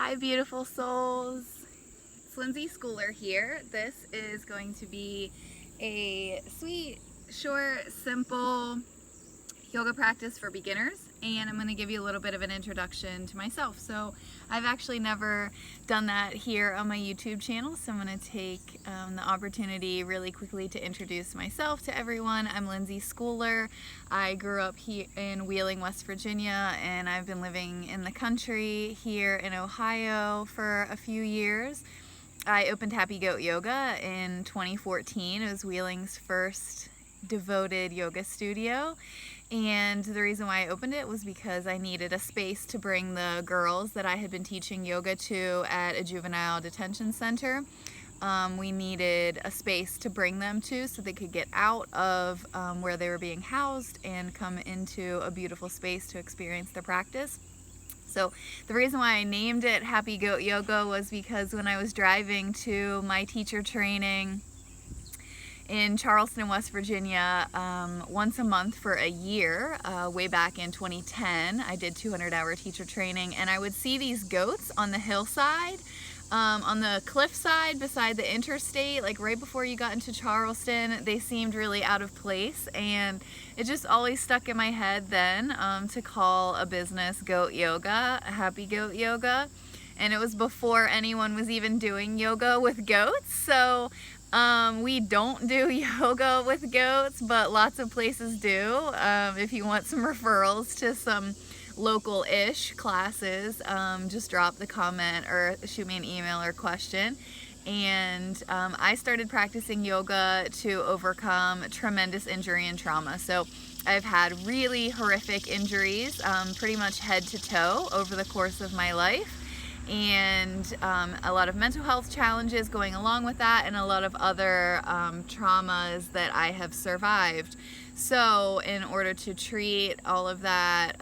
Hi beautiful souls, it's Lindsay Schooler here. This is going to be a sweet, short, simple yoga practice for beginners, and I'm going to give you a little bit of an introduction to myself. So I've actually never done that here on my YouTube channel, so I'm going to take the opportunity really quickly to introduce myself to everyone. I'm Lindsay Schooler. I grew up here in Wheeling, West Virginia, and I've been living in the country here in Ohio for a few years. I opened Happy Goat Yoga in 2014. It was Wheeling's first devoted yoga studio, and the reason why I opened it was because I needed a space to bring the girls that I had been teaching yoga to at a juvenile detention center. We needed a space to bring them to so they could get out of where they were being housed and come into a beautiful space to experience their practice. So the reason why I named it Happy Goat Yoga was because when I was driving to my teacher training in Charleston, West Virginia, once a month for a year, way back in 2010, I did 200-hour teacher training, and I would see these goats on the hillside, on the cliffside beside the interstate, like right before you got into Charleston. They seemed really out of place, and it just always stuck in my head then to call a business Goat Yoga, Happy Goat Yoga. And it was before anyone was even doing yoga with goats, so we don't do yoga with goats, but lots of places do. If you want some referrals to some local-ish classes, just drop the comment or shoot me an email or question. And I started practicing yoga to overcome tremendous injury and trauma. So I've had really horrific injuries, pretty much head to toe over the course of my life, and a lot of mental health challenges going along with that, and a lot of other traumas that I have survived. So in order to treat all of that,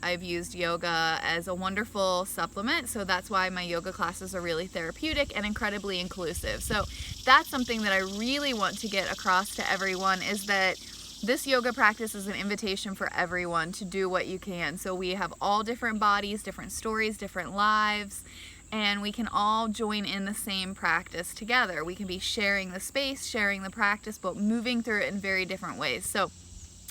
I've used yoga as a wonderful supplement. So that's why my yoga classes are really therapeutic and incredibly inclusive. So that's something that I really want to get across to everyone, is that this yoga practice is an invitation for everyone to do what you can. So we have all different bodies, different stories, different lives, and we can all join in the same practice together. We can be sharing the space, sharing the practice, but moving through it in very different ways. So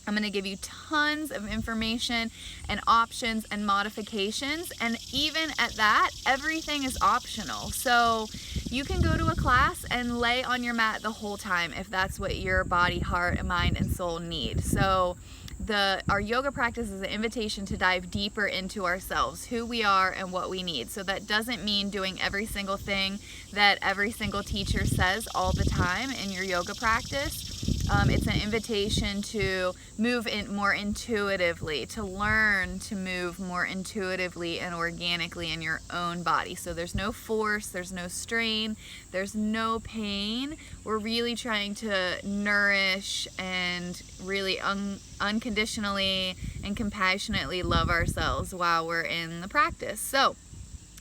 I'm going to give you tons of information and options and modifications, and even at that, everything is optional. So you can go to a class and lay on your mat the whole time if that's what your body, heart, mind, and soul need. So our yoga practice is an invitation to dive deeper into ourselves, who we are and what we need. So that doesn't mean doing every single thing that every single teacher says all the time in your yoga practice. It's an invitation to move in more intuitively, to learn to move more intuitively and organically in your own body. So there's no force, there's no strain, there's no pain. We're really trying to nourish and really unconditionally and compassionately love ourselves while we're in the practice. So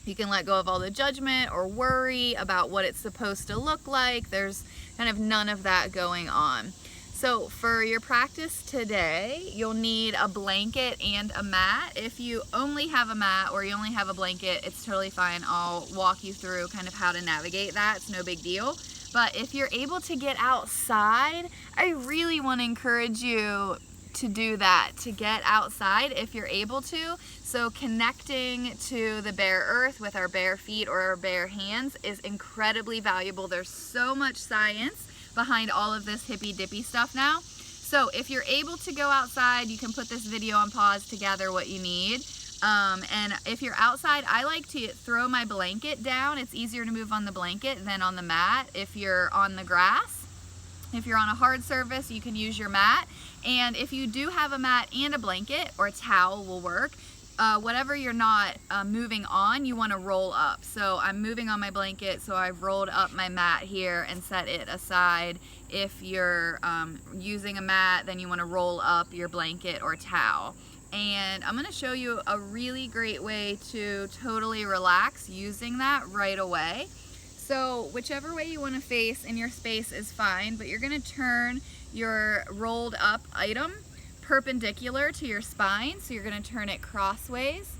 you can let go of all the judgment or worry about what it's supposed to look like. There's kind of none of that going on. So for your practice today, you'll need a blanket and a mat. If you only have a mat or you only have a blanket, it's totally fine. I'll walk you through kind of how to navigate that. It's no big deal. But if you're able to get outside, I really want to encourage you to do that, to get outside if you're able to. So connecting to the bare earth with our bare feet or our bare hands is incredibly valuable. There's so much science behind all of this hippy dippy stuff now. So if you're able to go outside, you can put this video on pause to gather what you need. And if you're outside, I like to throw my blanket down. It's easier to move on the blanket than on the mat if you're on the grass. If you're on a hard surface, you can use your mat. And if you do have a mat and a blanket, or a towel will work, whatever you're not moving on, you want to roll up. So I'm moving on my blanket, so I've rolled up my mat here and set it aside. If you're using a mat, then you want to roll up your blanket or towel. And I'm going to show you a really great way to totally relax using that right away. So whichever way you want to face in your space is fine, but you're going to turn your rolled up item perpendicular to your spine. So you're going to turn it crossways.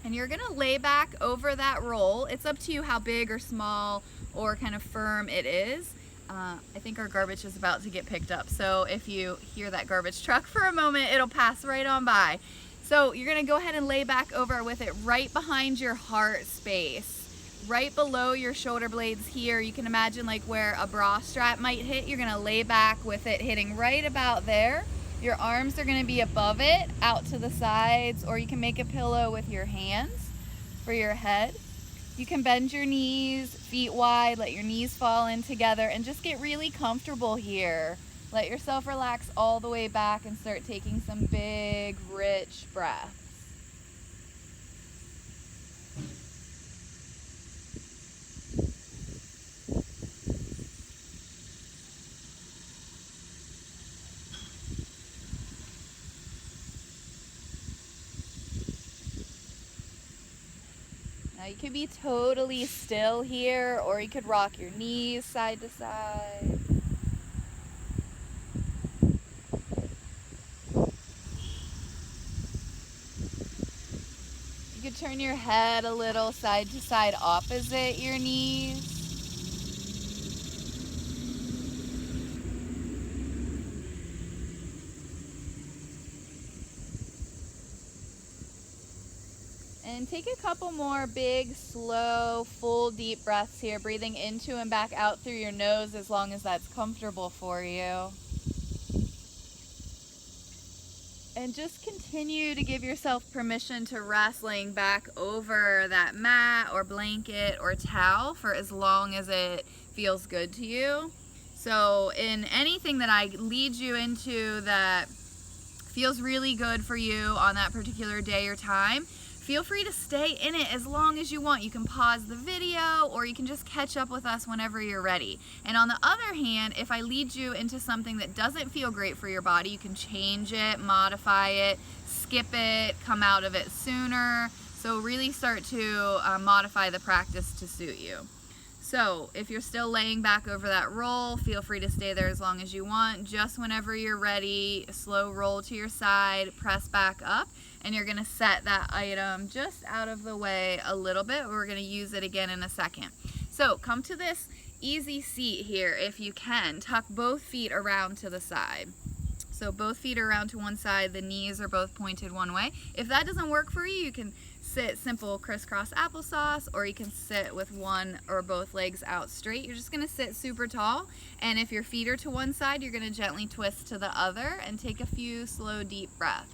And you're gonna lay back over that roll. It's up to you how big or small or kind of firm it is. I think our garbage is about to get picked up. So if you hear that garbage truck for a moment, it'll pass right on by. So you're gonna go ahead and lay back over with it right behind your heart space, right below your shoulder blades here. You can imagine like where a bra strap might hit. You're gonna lay back with it hitting right about there. Your arms are gonna be above it, out to the sides, or you can make a pillow with your hands for your head. You can bend your knees, feet wide, let your knees fall in together, and just get really comfortable here. Let yourself relax all the way back and start taking some big, rich breaths. Now you could be totally still here, or you could rock your knees side to side. You could turn your head a little side to side opposite your knees. And take a couple more big, slow, full, deep breaths here, breathing into and back out through your nose as long as that's comfortable for you. And just continue to give yourself permission to rest laying back over that mat or blanket or towel for as long as it feels good to you. So in anything that I lead you into that feels really good for you on that particular day or time, feel free to stay in it as long as you want. You can pause the video or you can just catch up with us whenever you're ready. And on the other hand, if I lead you into something that doesn't feel great for your body, you can change it, modify it, skip it, come out of it sooner. So really start to modify the practice to suit you. So if you're still laying back over that roll, feel free to stay there as long as you want. Just whenever you're ready, slow roll to your side, press back up, and you're gonna set that item just out of the way a little bit. We're gonna use it again in a second. So come to this easy seat here if you can. Tuck both feet around to the side. So both feet are around to one side, the knees are both pointed one way. If that doesn't work for you, you can sit simple crisscross applesauce, or you can sit with one or both legs out straight. You're just gonna sit super tall, and if your feet are to one side, you're gonna gently twist to the other and take a few slow, deep breaths.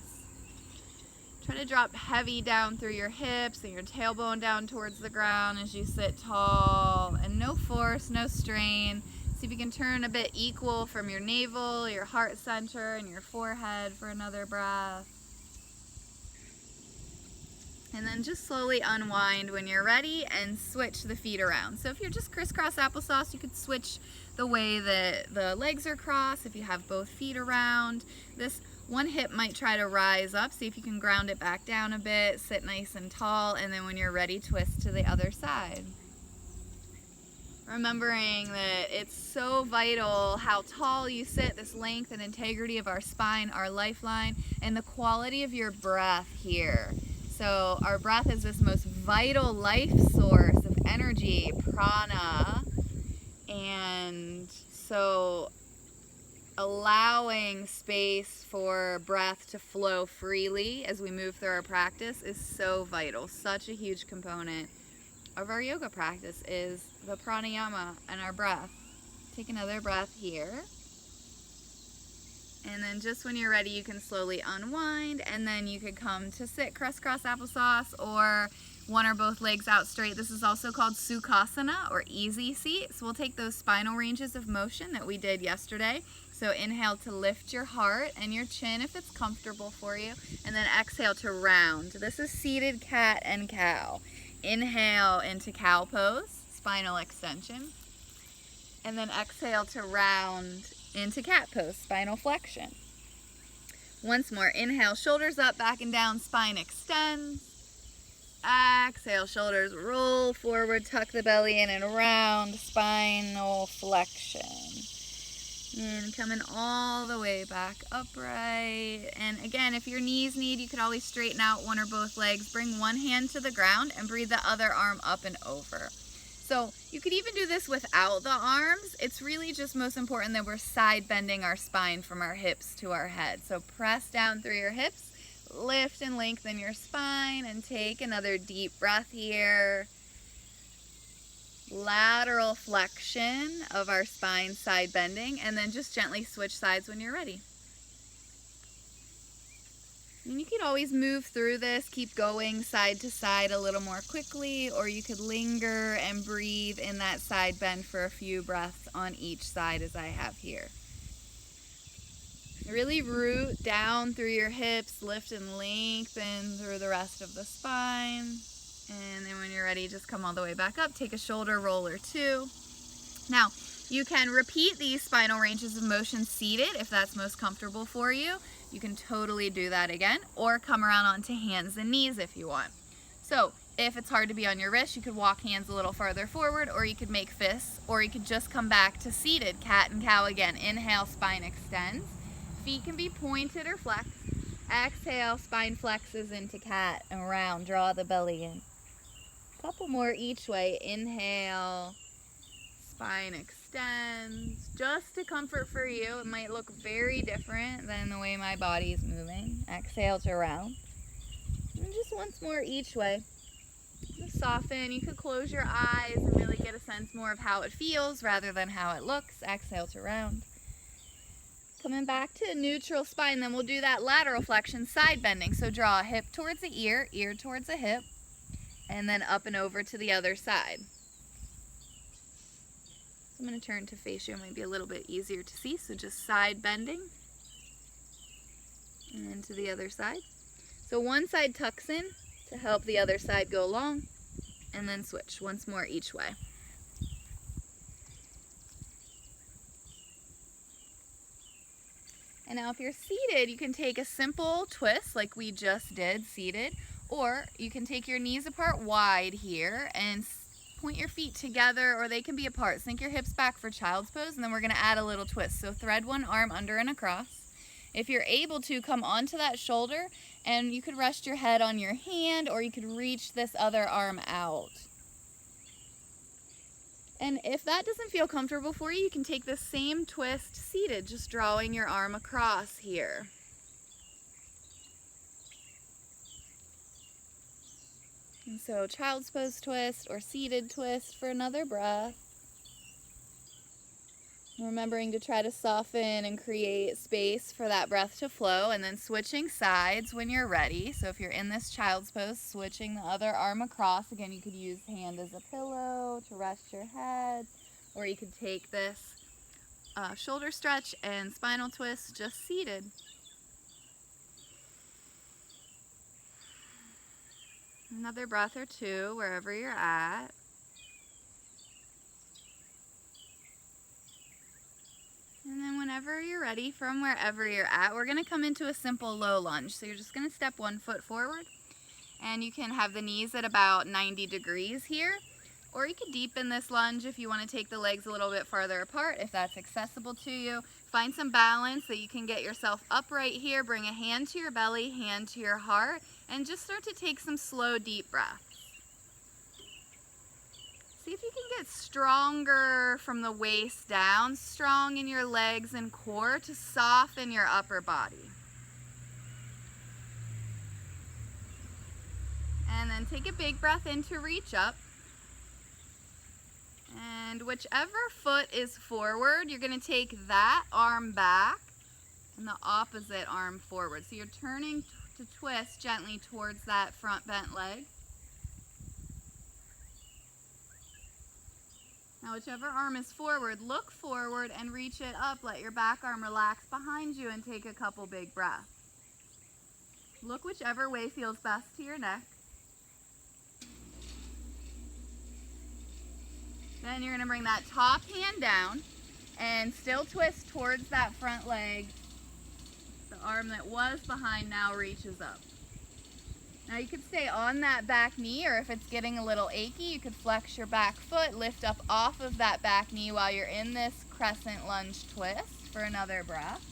Try to drop heavy down through your hips and your tailbone down towards the ground as you sit tall, and no force, no strain. See if you can turn a bit equal from your navel, your heart center, and your forehead for another breath. And then just slowly unwind when you're ready and switch the feet around. So if you're just crisscross applesauce, you could switch the way that the legs are crossed if you have both feet around. This one hip might try to rise up. See if you can ground it back down a bit, sit nice and tall, and then when you're ready, twist to the other side. Remembering that it's so vital how tall you sit, this length and integrity of our spine, our lifeline, and the quality of your breath here. So our breath is this most vital life source of energy, prana, and so allowing space for breath to flow freely as we move through our practice is so vital. Such a huge component of our yoga practice is the pranayama and our breath. Take another breath here. And then just when you're ready, you can slowly unwind, and then you could come to sit crisscross applesauce or one or both legs out straight. This is also called Sukhasana or easy seat. So we'll take those spinal ranges of motion that we did yesterday. So inhale to lift your heart and your chin if it's comfortable for you, and then exhale to round. This is seated cat and cow. Inhale into cow pose, spinal extension, and then exhale to round into cat pose, spinal flexion. Once more, inhale, shoulders up, back and down, spine extends. Exhale, shoulders roll forward, tuck the belly in and round, spinal flexion. And coming all the way back upright. And again, if your knees need, you could always straighten out one or both legs. Bring one hand to the ground and breathe the other arm up and over. So you could even do this without the arms. It's really just most important that we're side bending our spine from our hips to our head. So press down through your hips, lift and lengthen your spine, and take another deep breath here. Lateral flexion of our spine, side bending, and then just gently switch sides when you're ready. And you could always move through this, keep going side to side a little more quickly, or you could linger and breathe in that side bend for a few breaths on each side as I have here. Really root down through your hips, lift and lengthen through the rest of the spine. And then when you're ready, just come all the way back up. Take a shoulder roll or two. Now, you can repeat these spinal ranges of motion seated if that's most comfortable for you. You can totally do that again, or come around onto hands and knees if you want. So if it's hard to be on your wrist, you could walk hands a little farther forward, or you could make fists, or you could just come back to seated, cat and cow again. Inhale, spine extends. Feet can be pointed or flexed. Exhale, spine flexes into cat and round. Draw the belly in. Couple more each way. Inhale, spine extends. Just to comfort for you, it might look very different than the way my body is moving. Exhale to round. And just once more each way. Just soften. You could close your eyes and really get a sense more of how it feels rather than how it looks. Exhale to round. Coming back to a neutral spine, then we'll do that lateral flexion, side bending. So draw a hip towards the ear towards a hip, and then up and over to the other side. I'm going to turn to face you. It might be a little bit easier to see. So just side bending and then to the other side. So one side tucks in to help the other side go long, and then switch once more each way. And now if you're seated, you can take a simple twist like we just did seated, or you can take your knees apart wide here and point your feet together, or they can be apart. Sink your hips back for child's pose, and then we're going to add a little twist. So thread one arm under and across. If you're able to, come onto that shoulder, and you could rest your head on your hand, or you could reach this other arm out. And if that doesn't feel comfortable for you, you can take the same twist seated, just drawing your arm across here. And so child's pose twist or seated twist for another breath. Remembering to try to soften and create space for that breath to flow, and then switching sides when you're ready. So if you're in this child's pose, switching the other arm across. Again, you could use hand as a pillow to rest your head, or you could take this shoulder stretch and spinal twist just seated. Another breath or two wherever you're at. And then whenever you're ready, from wherever you're at, we're going to come into a simple low lunge. So you're just going to step one foot forward, and you can have the knees at about 90 degrees here, or you can deepen this lunge if you want to take the legs a little bit farther apart, if that's accessible to you. Find some balance so you can get yourself upright here. Bring a hand to your belly, hand to your heart, and just start to take some slow, deep breaths. See if you can get stronger from the waist down, strong in your legs and core to soften your upper body. And then take a big breath in to reach up. And whichever foot is forward, you're going to take that arm back and the opposite arm forward. So you're turning to twist gently towards that front bent leg. Now whichever arm is forward, look forward and reach it up. Let your back arm relax behind you and take a couple big breaths. Look whichever way feels best to your neck. Then you're going to bring that top hand down and still twist towards that front leg. The arm that was behind now reaches up. Now you could stay on that back knee, or if it's getting a little achy, you could flex your back foot, lift up off of that back knee while you're in this crescent lunge twist. for another breath.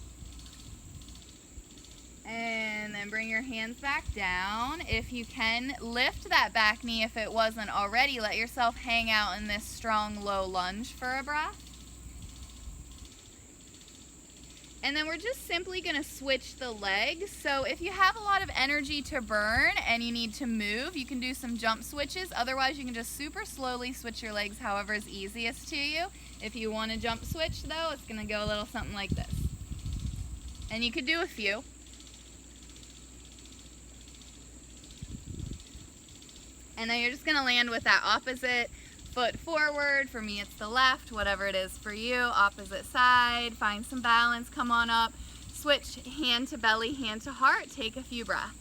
And then bring your hands back down. If you can, lift that back knee if it wasn't already. Let yourself hang out in this strong low lunge for a breath. And then we're just simply going to switch the legs. So if you have a lot of energy to burn and you need to move, you can do some jump switches. Otherwise, you can just super slowly switch your legs however is easiest to you. If you want to jump switch, though, it's going to go a little something like this. And you could do a few. And then you're just going to land with that opposite foot forward. For me, it's the left, whatever it is for you. Opposite side, find some balance, come on up. Switch hand to belly, hand to heart. Take a few breaths.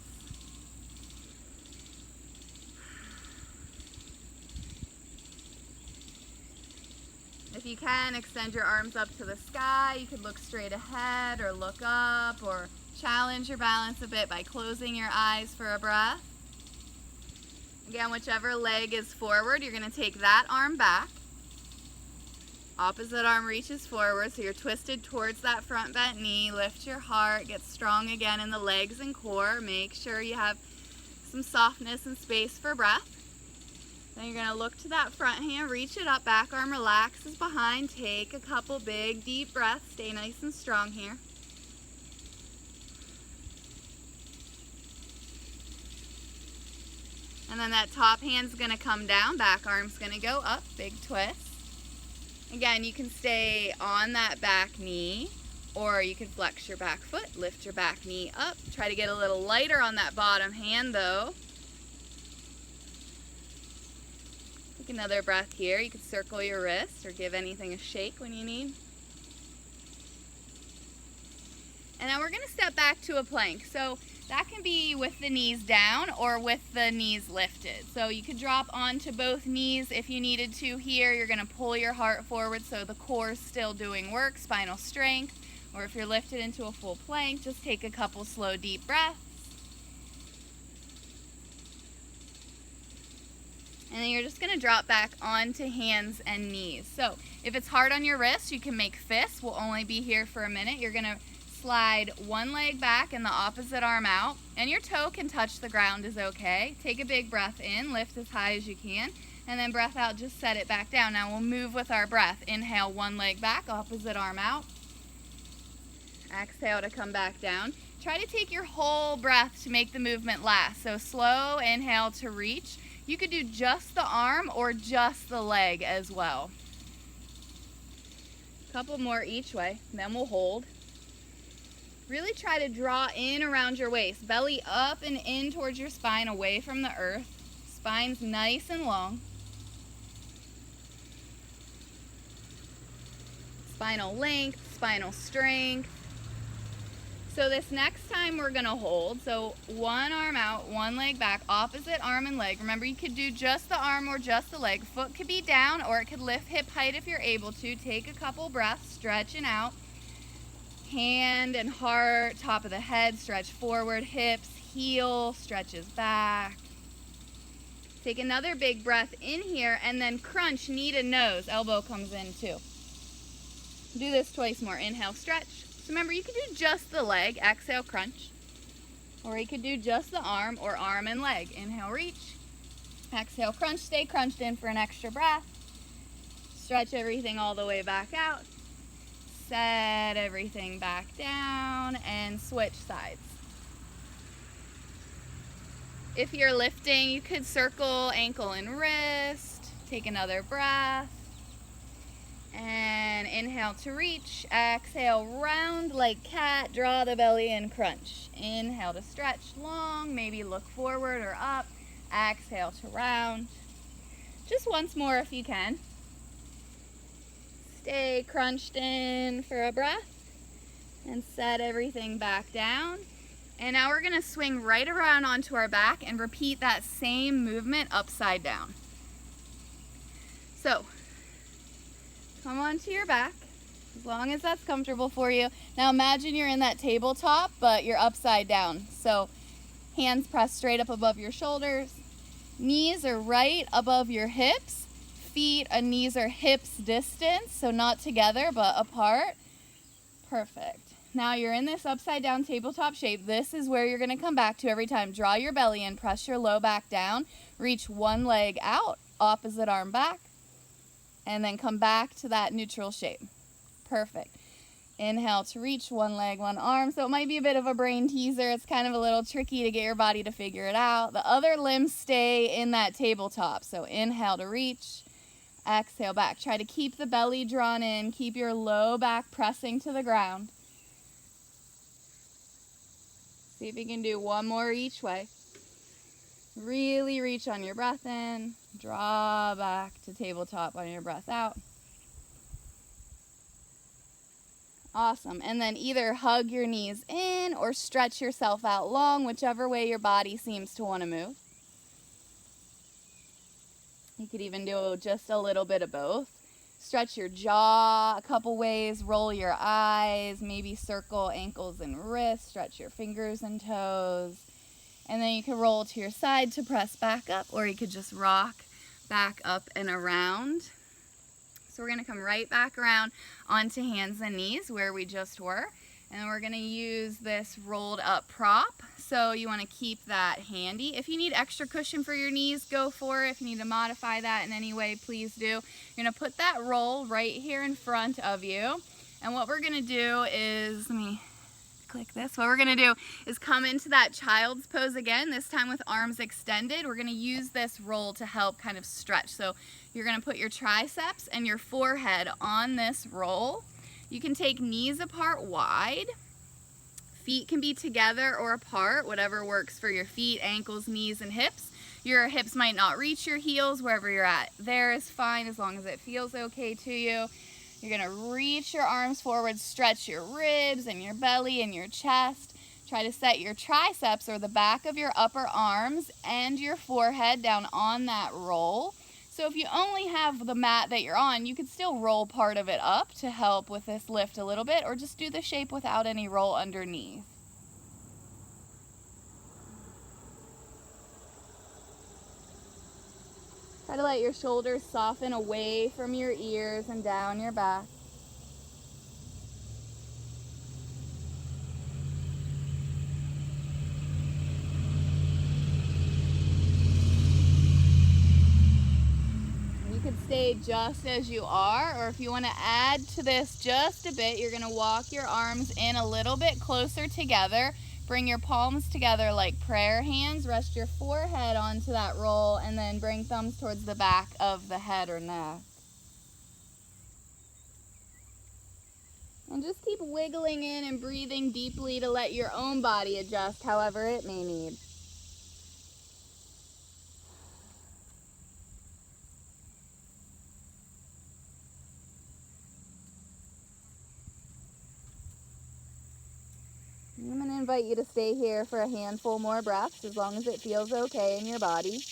If you can, extend your arms up to the sky. You could look straight ahead or look up or challenge your balance a bit by closing your eyes for a breath. Again, whichever leg is forward, you're going to take that arm back. Opposite arm reaches forward, so you're twisted towards that front bent knee. Lift your heart, get strong again in the legs and core. Make sure you have some softness and space for breath. Then you're going to look to that front hand, reach it up, back arm relaxes behind. Take a couple big, deep breaths. Stay nice and strong here. And then that top hand's going to come down, back arm's going to go up, big twist. Again, you can stay on that back knee, or you can flex your back foot, lift your back knee up. Try to get a little lighter on that bottom hand though. Take another breath here. You can circle your wrist or give anything a shake when you need. And now we're going to step back to a plank. So that can be with the knees down or with the knees lifted. So you could drop onto both knees if you needed to here. You're going to pull your heart forward so the core is still doing work, spinal strength. Or if you're lifted into a full plank, just take a couple slow, deep breaths. And then you're just going to drop back onto hands and knees. So if it's hard on your wrist, you can make fists. We'll only be here for a minute. You're going to slide one leg back and the opposite arm out, and your toe can touch the ground is okay. Take a big breath in, lift as high as you can, and then breath out, just set it back down. Now we'll move with our breath. Inhale, one leg back, opposite arm out. Exhale to come back down. Try to take your whole breath to make the movement last. So slow inhale to reach. You could do just the arm or just the leg as well. A couple more each way, then we'll hold. Really try to draw in around your waist, belly up and in towards your spine, away from the earth. Spine's nice and long. Spinal length, spinal strength. So this next time we're gonna hold, so one arm out, one leg back, opposite arm and leg. Remember, you could do just the arm or just the leg. Foot could be down or it could lift hip height if you're able to. Take a couple breaths, stretching out. Hand and heart, top of the head, stretch forward, hips, heel, stretches back. Take another big breath in here and then crunch, knee to nose, elbow comes in too. Do this twice more. Inhale, stretch. So remember, you could do just the leg, exhale, crunch. Or you could do just the arm or arm and leg. Inhale, reach. Exhale, crunch. Stay crunched in for an extra breath. Stretch everything all the way back out. Set everything back down and switch sides. If you're lifting, you could circle ankle and wrist. Take another breath. And inhale to reach. Exhale, round like cat. Draw the belly in, crunch. Inhale to stretch long. Maybe look forward or up. Exhale to round. Just once more if you can. Stay crunched in for a breath and set everything back down. And now we're going to swing right around onto our back and repeat that same movement upside down. So come onto your back as long as that's comfortable for you. Now imagine you're in that tabletop, but you're upside down. So hands pressed straight up above your shoulders. Knees are right above your hips. Feet and knees are hips distance, so not together but apart. Perfect. Now you're in this upside down tabletop shape. This is where you're going to come back to every time. Draw your belly in, press your low back down, reach one leg out, opposite arm back, and then come back to that neutral shape. Perfect. Inhale to reach one leg, one arm. So it might be a bit of a brain teaser. It's kind of a little tricky to get your body to figure it out. The other limbs stay in that tabletop. So inhale to reach, exhale back. Try to keep the belly drawn in. Keep your low back pressing to the ground. See if you can do one more each way. Really reach on your breath in. Draw back to tabletop on your breath out. Awesome. And then either hug your knees in or stretch yourself out long, whichever way your body seems to want to move. You could even do just a little bit of both. Stretch your jaw a couple ways, roll your eyes, maybe circle ankles and wrists, stretch your fingers and toes. And then you can roll to your side to press back up, or you could just rock back up and around. So we're going to come right back around onto hands and knees where we just were. And we're going to use this rolled up prop. So you want to keep that handy. If you need extra cushion for your knees, go for it. If you need to modify that in any way, please do. You're going to put that roll right here in front of you. And what we're going to do is, let me click this. What we're going to do is come into that child's pose again, this time with arms extended. We're going to use this roll to help kind of stretch. So you're going to put your triceps and your forehead on this roll. You can take knees apart wide. Feet can be together or apart, whatever works for your feet, ankles, knees, and hips. Your hips might not reach your heels, wherever you're at. There is fine as long as it feels okay to you. You're going to reach your arms forward, stretch your ribs and your belly and your chest. Try to set your triceps or the back of your upper arms and your forehead down on that roll. So if you only have the mat that you're on, you could still roll part of it up to help with this lift a little bit, or just do the shape without any roll underneath. Try to let your shoulders soften away from your ears and down your back. You could stay just as you are, or if you want to add to this just a bit, you're going to walk your arms in a little bit closer together. Bring your palms together like prayer hands. Rest your forehead onto that roll, and then bring thumbs towards the back of the head or neck. And just keep wiggling in and breathing deeply to let your own body adjust however it may need. I'm going to invite you to stay here for a handful more breaths, as long as it feels okay in your body.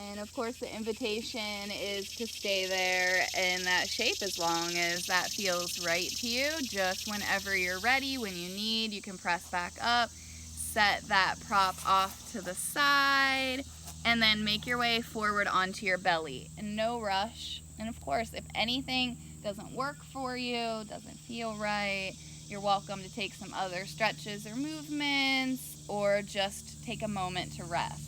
And of course the invitation is to stay there in that shape as long as that feels right to you. Just whenever you're ready, when you need, you can press back up, set that prop off to the side, and then make your way forward onto your belly. And no rush. And of course, if anything doesn't work for you, doesn't feel right, you're welcome to take some other stretches or movements, or just take a moment to rest.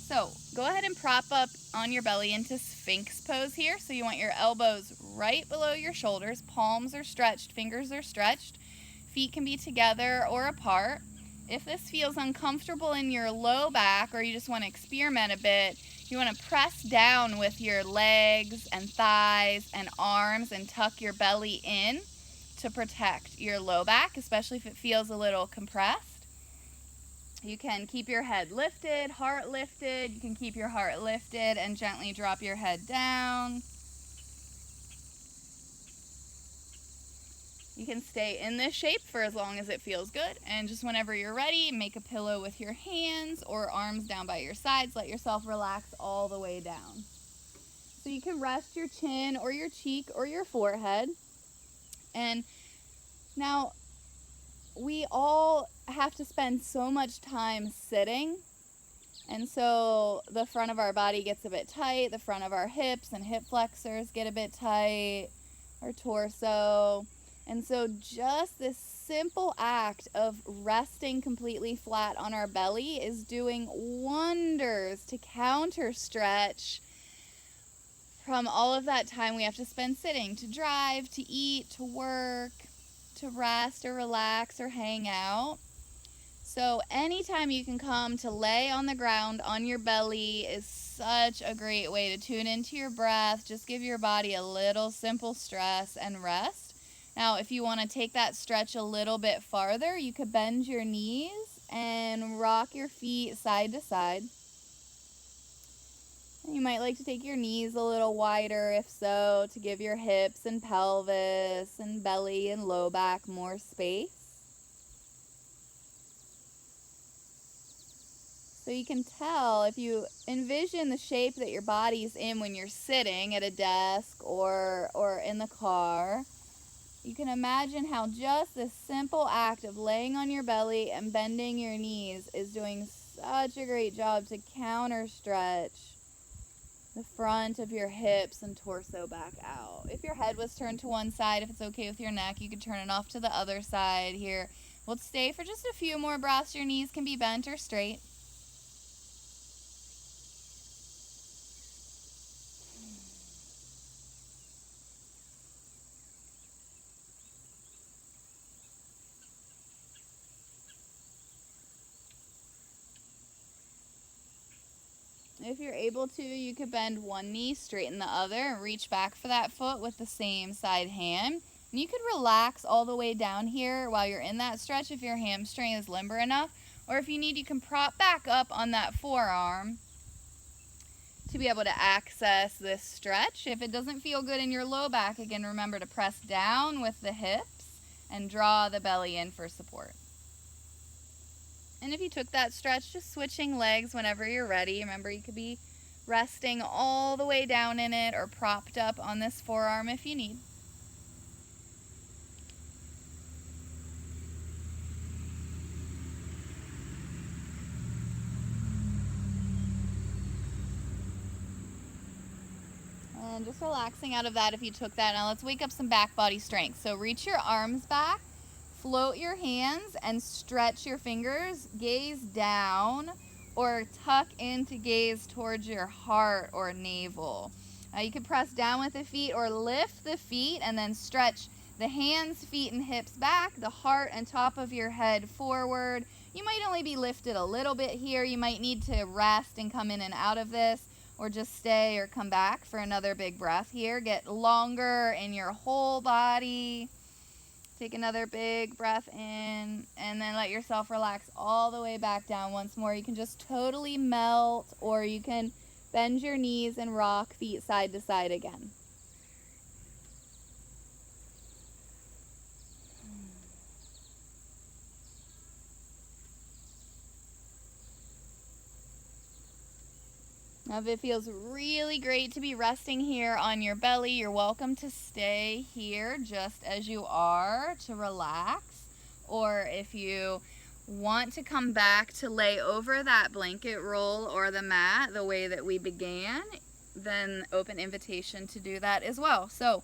So go ahead and prop up on your belly into Sphinx pose here. So you want your elbows right below your shoulders, palms are stretched, fingers are stretched, feet can be together or apart. If this feels uncomfortable in your low back, or you just want to experiment a bit, you want to press down with your legs and thighs and arms and tuck your belly in to protect your low back, especially if it feels a little compressed. You can keep your head lifted, heart lifted. You can keep your heart lifted and gently drop your head down. You can stay in this shape for as long as it feels good. And just whenever you're ready, make a pillow with your hands or arms down by your sides. Let yourself relax all the way down. So you can rest your chin or your cheek or your forehead. And now we all have to spend so much time sitting. And so the front of our body gets a bit tight, the front of our hips and hip flexors get a bit tight, our torso. And so just this simple act of resting completely flat on our belly is doing wonders to counter stretch from all of that time we have to spend sitting, to drive, to eat, to work, to rest or relax or hang out. So anytime you can come to lay on the ground on your belly is such a great way to tune into your breath. Just give your body a little simple stress and rest. Now, if you want to take that stretch a little bit farther, you could bend your knees and rock your feet side to side. You might like to take your knees a little wider, if so, to give your hips and pelvis and belly and low back more space. So you can tell, if you envision the shape that your body's in when you're sitting at a desk or in the car, you can imagine how just this simple act of laying on your belly and bending your knees is doing such a great job to counter stretch the front of your hips and torso back out. If your head was turned to one side, if it's okay with your neck, you could turn it off to the other side here. We'll stay for just a few more breaths. Your knees can be bent or straight. If you're able to, you could bend one knee, straighten the other, and reach back for that foot with the same side hand. And you could relax all the way down here while you're in that stretch if your hamstring is limber enough. Or if you need, you can prop back up on that forearm to be able to access this stretch. If it doesn't feel good in your low back, again, remember to press down with the hips and draw the belly in for support. And if you took that stretch, just switching legs whenever you're ready. Remember, you could be resting all the way down in it or propped up on this forearm if you need. And just relaxing out of that if you took that. Now let's wake up some back body strength. So reach your arms back, float your hands, and stretch your fingers. Gaze down or tuck into gaze towards your heart or navel. Now you can press down with the feet or lift the feet and then stretch the hands, feet, and hips back, the heart and top of your head forward. You might only be lifted a little bit here. You might need to rest and come in and out of this, or just stay or come back for another big breath here. Get longer in your whole body. Take another big breath in, and then let yourself relax all the way back down once more. You can just totally melt, or you can bend your knees and rock feet side to side again. Now, if it feels really great to be resting here on your belly, you're welcome to stay here just as you are to relax. Or if you want to come back to lay over that blanket roll or the mat the way that we began, then open invitation to do that as well. So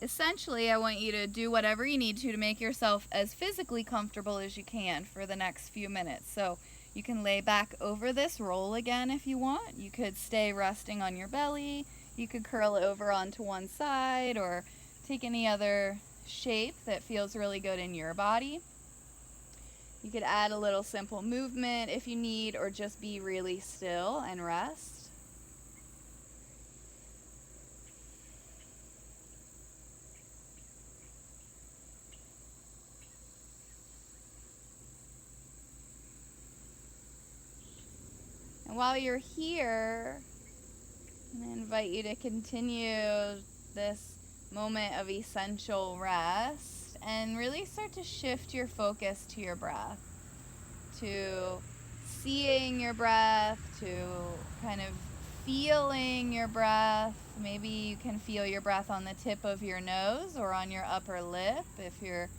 essentially, I want you to do whatever you need to make yourself as physically comfortable as you can for the next few minutes. So you can lay back over this roll again if you want. You could stay resting on your belly. You could curl over onto one side or take any other shape that feels really good in your body. You could add a little simple movement if you need, or just be really still and rest. And while you're here, I'm going to invite you to continue this moment of essential rest and really start to shift your focus to your breath, to seeing your breath, to kind of feeling your breath. Maybe you can feel your breath on the tip of your nose or on your upper lip if you're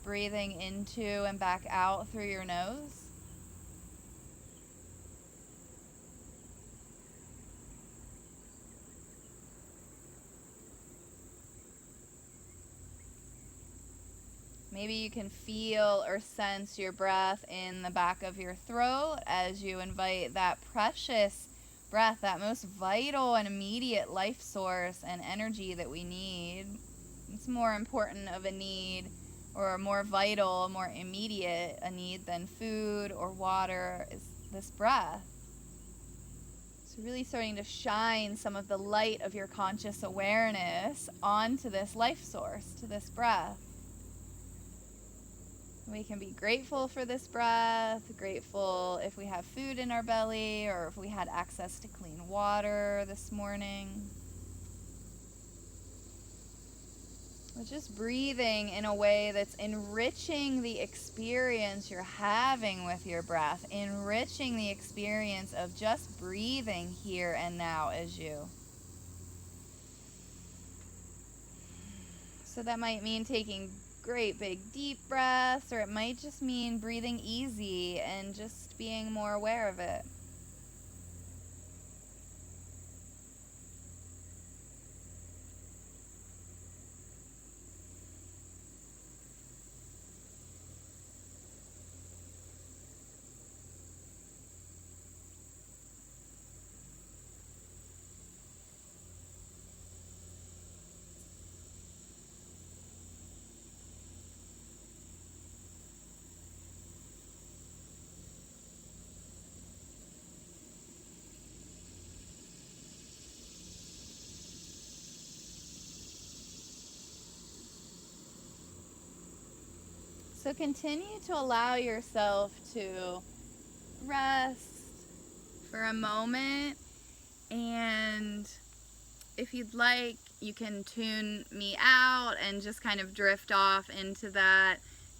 breathing into and back out through your nose. Maybe you can feel or sense your breath in the back of your throat as you invite that precious breath, that most vital and immediate life source and energy that we need. It's more important of a need, or more vital, more immediate a need than food or water, is this breath. So really starting to shine some of the light of your conscious awareness onto this life source, to this breath. We can be grateful for this breath, grateful if we have food in our belly or if we had access to clean water this morning. But just breathing in a way that's enriching the experience you're having with your breath, enriching the experience of just breathing here and now as you. So that might mean taking great big deep breaths, or it might just mean breathing easy and just being more aware of it. So continue to allow yourself to rest for a moment, and if you'd like, you can tune me out and just kind of drift off into that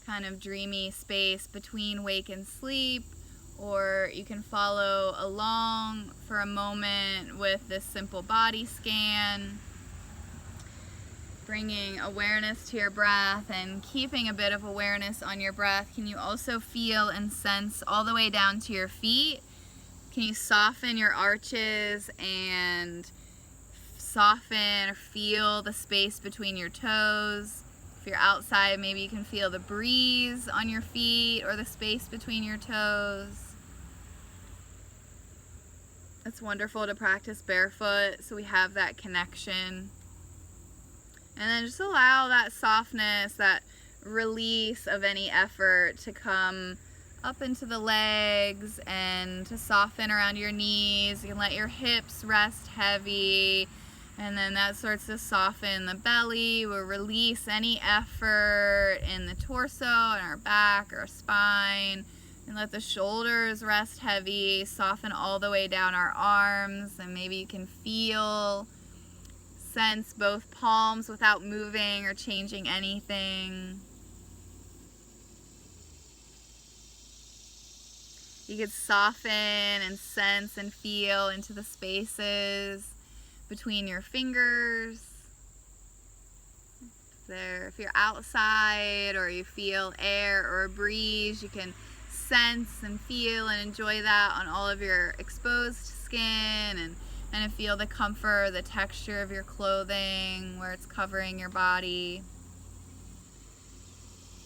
kind of dreamy space between wake and sleep, or you can follow along for a moment with this simple body scan, bringing awareness to your breath and keeping a bit of awareness on your breath. Can you also feel and sense all the way down to your feet? Can you soften your arches and soften or feel the space between your toes? If you're outside, maybe you can feel the breeze on your feet or the space between your toes. It's wonderful to practice barefoot, so we have that connection. And then just allow that softness, that release of any effort to come up into the legs and to soften around your knees. You can let your hips rest heavy, and then that starts to soften the belly. We'll release any effort in the torso and our back or our spine, and let the shoulders rest heavy, soften all the way down our arms, and maybe you can sense both palms without moving or changing anything. You could soften and sense and feel into the spaces between your fingers. If you're outside or you feel air or a breeze, you can sense and feel and enjoy that on all of your exposed skin, and feel the comfort, the texture of your clothing where it's covering your body.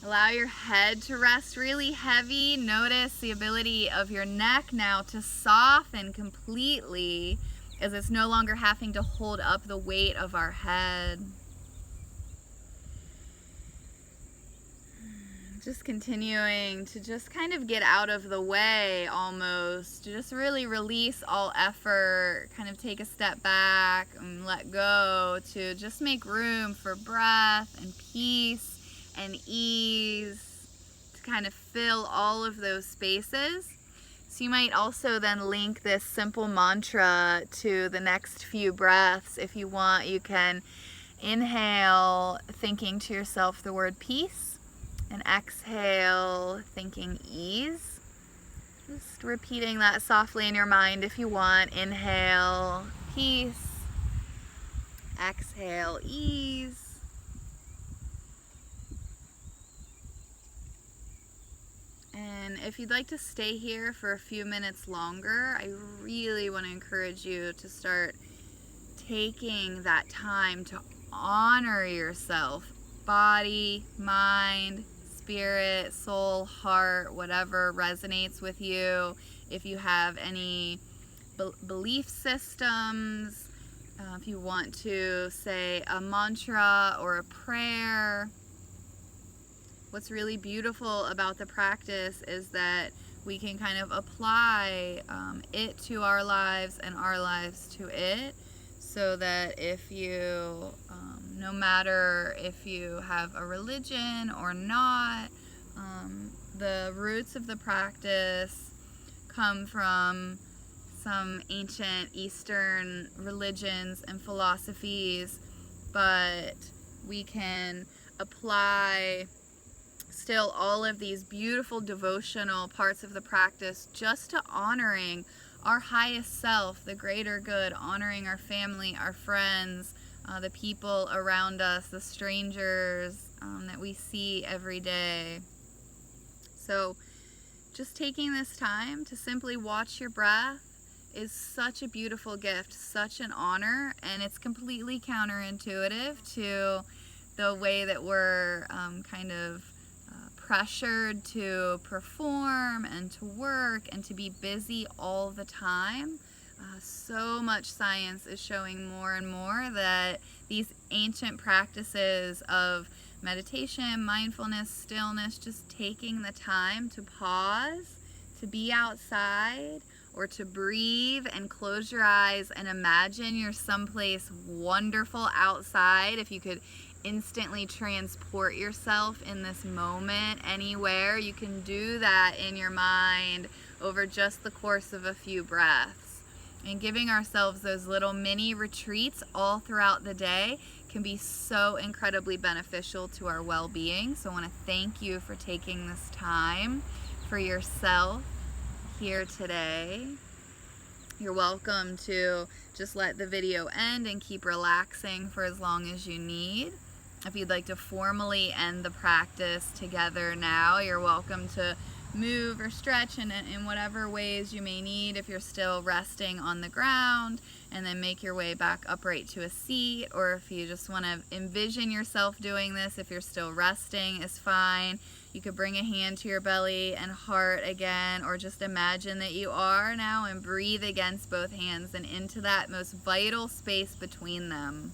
Allow your head to rest really heavy. Notice the ability of your neck now to soften completely, as it's no longer having to hold up the weight of our head. Just continuing to just kind of get out of the way almost, to just really release all effort, kind of take a step back and let go, to just make room for breath and peace and ease to kind of fill all of those spaces. So you might also then link this simple mantra to the next few breaths. If you want, you can inhale thinking to yourself the word peace, and exhale thinking ease. Just repeating that softly in your mind if you want. Inhale, peace. Exhale, ease. And if you'd like to stay here for a few minutes longer, I really want to encourage you to start taking that time to honor yourself. Body, mind, spirit, soul, heart, whatever resonates with you. If you have any belief systems, if you want to say a mantra or a prayer. What's really beautiful about the practice is that we can kind of apply it to our lives and our lives to it, so that if you, no matter if you have a religion or not, the roots of the practice come from some ancient Eastern religions and philosophies, but we can apply still all of these beautiful devotional parts of the practice just to honoring our highest self, the greater good, honoring our family, our friends, the people around us, the strangers that we see every day. So just taking this time to simply watch your breath is such a beautiful gift, such an honor, and it's completely counterintuitive to the way that we're kind of pressured to perform and to work and to be busy all the time. So much science is showing more and more that these ancient practices of meditation, mindfulness, stillness, just taking the time to pause, to be outside, or to breathe and close your eyes and imagine you're someplace wonderful outside. If you could instantly transport yourself in this moment anywhere, you can do that in your mind over just the course of a few breaths. And giving ourselves those little mini retreats all throughout the day can be so incredibly beneficial to our well-being. So I want to thank you for taking this time for yourself here today. You're welcome to just let the video end and keep relaxing for as long as you need. If you'd like to formally end the practice together now, you're welcome to move or stretch in whatever ways you may need. If you're still resting on the ground, and then make your way back upright to a seat, or if you just want to envision yourself doing this, if you're still resting is fine. You could bring a hand to your belly and heart again, or just imagine that you are now and breathe against both hands and into that most vital space between them.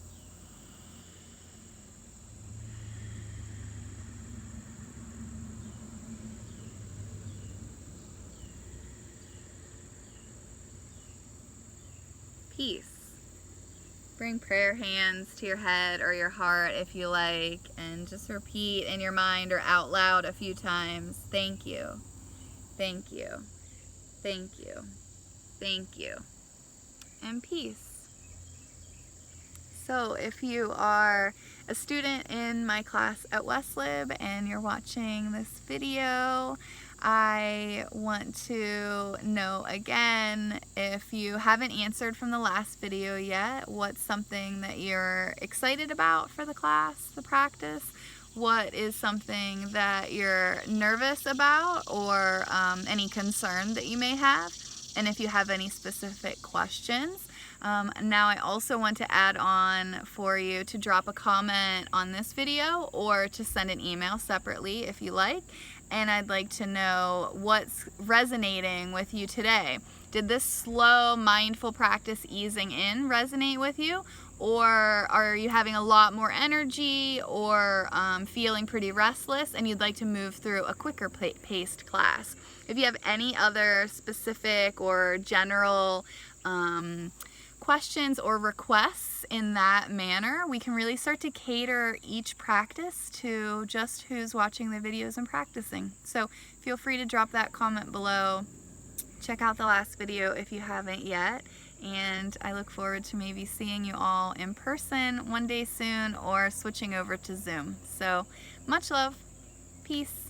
Peace. Bring prayer hands to your head or your heart if you like, and just repeat in your mind or out loud a few times. Thank you. Thank you. Thank you. Thank you. And peace. So if you are a student in my class at Westlib and you're watching this video, I want to know again, if you haven't answered from the last video yet, what's something that you're excited about for the class, the practice? What is something that you're nervous about, or any concern that you may have? And if you have any specific questions. Now I also want to add on for you to drop a comment on this video or to send an email separately if you like. And I'd like to know what's resonating with you today. Did this slow, mindful practice easing in resonate with you? Or are you having a lot more energy, or feeling pretty restless and you'd like to move through a quicker paced class? If you have any other specific or general questions or requests in that manner, we can really start to cater each practice to just who's watching the videos and practicing. So feel free to drop that comment below. Check out the last video if you haven't yet, and I look forward to maybe seeing you all in person one day soon, or switching over to Zoom. So much love. Peace.